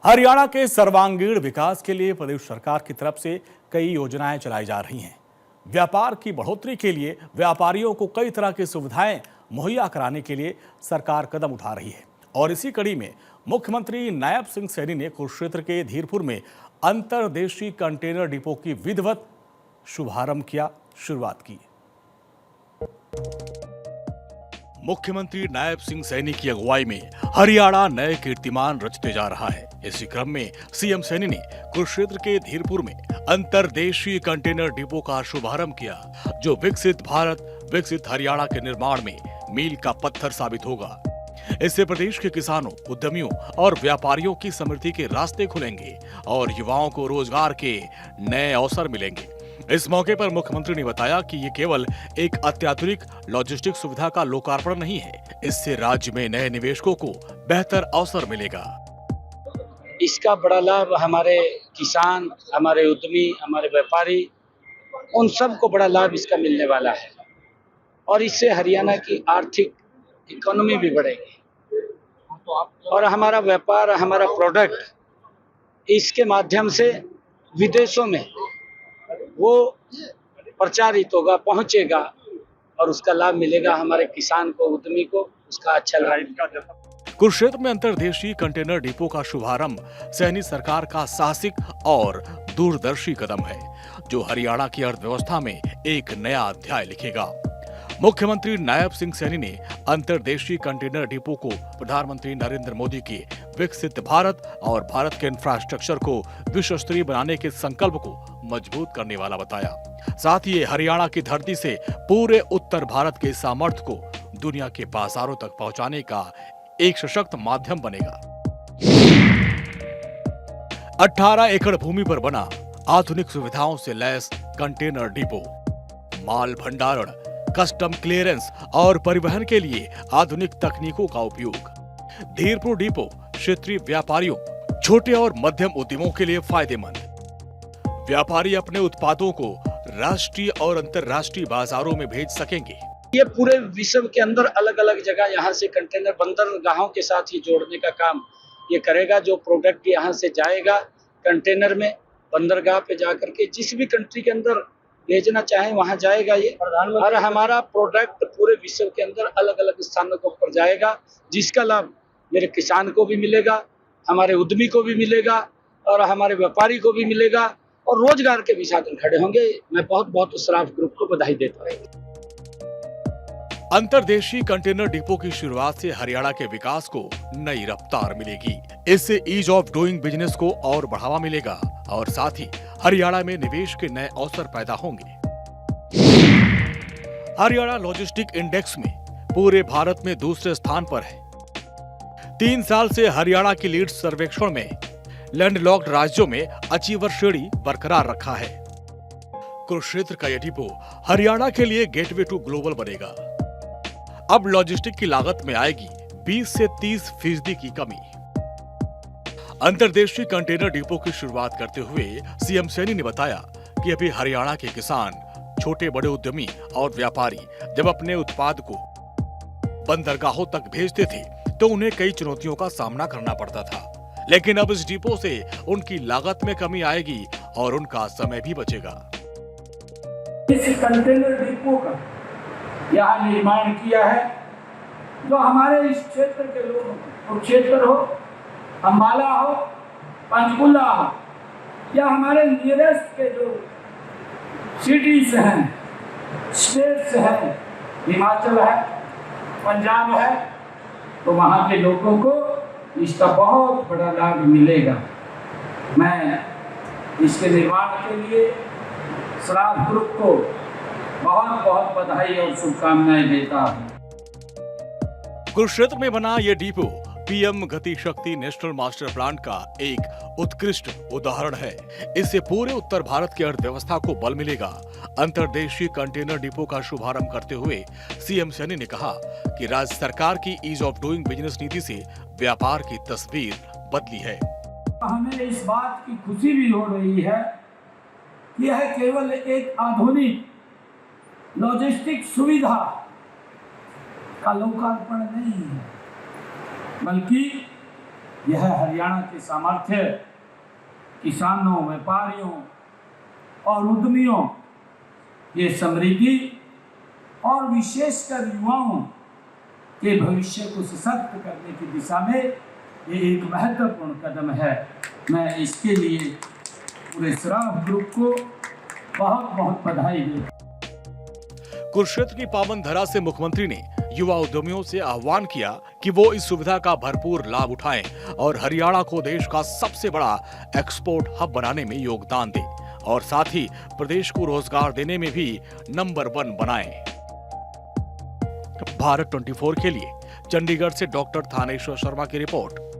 हरियाणा के सर्वांगीण विकास के लिए प्रदेश सरकार की तरफ से कई योजनाएं चलाई जा रही हैं। व्यापार की बढ़ोतरी के लिए व्यापारियों को कई तरह की सुविधाएं मुहैया कराने के लिए सरकार कदम उठा रही है और इसी कड़ी में मुख्यमंत्री नायब सिंह सैनी ने कुरुक्षेत्र के धीरपुर में अंतर्देशीय कंटेनर डिपो की विधिवत शुरुआत की। मुख्यमंत्री नायब सिंह सैनी की अगुवाई में हरियाणा नए कीर्तिमान रचते जा रहा है। इसी क्रम में सीएम सैनी ने कुरुक्षेत्र के धीरपुर में अंतर्देशीय कंटेनर डिपो का शुभारंभ किया, जो विकसित भारत विकसित हरियाणा के निर्माण में मील का पत्थर साबित होगा। इससे प्रदेश के किसानों, उद्यमियों और व्यापारियों की समृद्धि के रास्ते खुलेंगे और युवाओं को रोजगार के नए अवसर मिलेंगे। इस मौके पर मुख्यमंत्री ने बताया कि ये केवल एक अत्याधुनिक लॉजिस्टिक सुविधा का लोकार्पण नहीं है, इससे राज्य में नए निवेशकों को बेहतर अवसर मिलेगा। इसका बड़ा लाभ हमारे किसान, हमारे उद्यमी, हमारे व्यापारी, उन सबको बड़ा लाभ इसका मिलने वाला है और इससे हरियाणा की आर्थिक इकोनॉमी भी बढ़ेगी और हमारा व्यापार, हमारा प्रोडक्ट इसके माध्यम से विदेशों में वो प्रचारित होगा, पहुंचेगा और उसका लाभ मिलेगा हमारे किसान को, उद्यमी को, उसका अच्छा लाभ। कुरुक्षेत्र में अंतर्देशीय कंटेनर डिपो का शुभारंभ सैनी सरकार का साहसिक और दूरदर्शी कदम है, जो हरियाणा की अर्थव्यवस्था में एक नया अध्याय लिखेगा। मुख्यमंत्री नायब सिंह सैनी ने अंतर्देशीय कंटेनर डिपो को प्रधानमंत्री नरेंद्र मोदी के विकसित भारत और भारत के इंफ्रास्ट्रक्चर को विश्व स्तरीय बनाने के संकल्प को मजबूत करने वाला बताया। साथ ही हरियाणा की धरती से पूरे उत्तर भारत के सामर्थ्य को दुनिया के बाजारों तक पहुंचाने का एक सशक्त माध्यम बनेगा। 18 एकड़ भूमि पर बना आधुनिक सुविधाओं से लैस कंटेनर डिपो, माल भंडारण, कस्टम क्लियरेंस और परिवहन के लिए आधुनिक तकनीकों का उपयोग। धीरपुर डिपो क्षेत्रीय व्यापारियों, छोटे और मध्यम उद्यमों के लिए फायदेमंद। व्यापारी अपने उत्पादों को राष्ट्रीय और अंतर्राष्ट्रीय बाजारों में भेज सकेंगे। ये पूरे विश्व के अंदर अलग अलग जगह यहाँ से कंटेनर बंदरगाहों के साथ ही जोड़ने का काम ये करेगा। जो प्रोडक्ट यहाँ से जाएगा कंटेनर में, बंदरगाह पे जाकर के जिस भी कंट्री के अंदर भेजना चाहे वहाँ जाएगा ये, और हमारा प्रोडक्ट पूरे विश्व के अंदर अलग अलग स्थानों के ऊपर जाएगा, जिसका लाभ मेरे किसान को भी मिलेगा, हमारे उद्यमी को भी मिलेगा और हमारे व्यापारी को भी मिलेगा और रोजगार के भी साधन खड़े होंगे। मैं बहुत बहुत सराफ ग्रुप को बधाई देता हूँ। अंतर्देशीय कंटेनर डिपो की शुरुआत से हरियाणा के विकास को नई रफ्तार मिलेगी। इससे ईज ऑफ डूइंग बिजनेस को और बढ़ावा मिलेगा और साथ ही हरियाणा में निवेश के नए अवसर पैदा होंगे। हरियाणा लॉजिस्टिक इंडेक्स में पूरे भारत में दूसरे स्थान पर है। 3 साल से हरियाणा की लीड सर्वेक्षण में लैंडलॉक्ड राज्यों में अचीवर श्रेणी बरकरार रखा है। कुरुक्षेत्र का यह डिपो हरियाणा के लिए गेटवे टू ग्लोबल बनेगा। अब लॉजिस्टिक की लागत में आएगी 20 से 30% की कमी। अंतर्देशीय कंटेनर डिपो की शुरुआत करते हुए सीएम सैनी ने बताया कि अभी हरियाणा के किसान, छोटे बड़े उद्यमी और व्यापारी जब अपने उत्पाद को बंदरगाहों तक भेजते थे तो उन्हें कई चुनौतियों का सामना करना पड़ता था, लेकिन अब इस डिपो से उनकी लागत में कमी आएगी और उनका समय भी बचेगा। इस कंटेनर डिपो का यहाँ निर्माण किया है, जो हमारे इस क्षेत्र के लोग, कुरुक्षेत्र हो, अम्बाला हो, पंचकुला हो या हमारे नियरेस्ट के जो सिटीज हैं, स्टेट्स हैं, हिमाचल है, पंजाब है, तो वहाँ के लोगों को इसका बहुत बड़ा लाभ मिलेगा। मैं इसके निर्माण के लिए सराफ ग्रुप को बहुत बहुत बधाई और शुभकामनाएं देता हूँ। कुरुक्षेत्र में बना यह डिपो पीएम गति शक्ति नेशनल मास्टर प्लान का एक उत्कृष्ट उदाहरण है। इससे पूरे उत्तर भारत की अर्थव्यवस्था को बल मिलेगा। अंतर्देशीय कंटेनर डिपो का शुभारंभ करते हुए सीएम सैनी ने कहा कि राज्य सरकार की ईज ऑफ डूइंग बिजनेस नीति से व्यापार की तस्वीर बदली है। हमें इस बात की खुशी भी हो रही है कि यह केवल एक आधुनिक लॉजिस्टिक सुविधा का लोकार्पण नहीं है, बल्कि यह हरियाणा के सामर्थ्य, किसानों, व्यापारियों और उद्यमियों ये समृद्धि और विशेषकर युवाओं के भविष्य को सशक्त करने की दिशा में ये एक महत्वपूर्ण कदम है। मैं इसके लिए पूरे श्राफ ग्रुप को बहुत बहुत बधाई देता हूं। कुरुक्षेत्र की पावन धरा से मुख्यमंत्री ने युवा उद्यमियों से आह्वान किया कि वो इस सुविधा का भरपूर लाभ उठाएं और हरियाणा को देश का सबसे बड़ा एक्सपोर्ट हब बनाने में योगदान दें और साथ ही प्रदेश को रोजगार देने में भी नंबर 1 बनाएं। भारत 24 के लिए चंडीगढ़ से डॉक्टर थानेश्वर शर्मा की रिपोर्ट।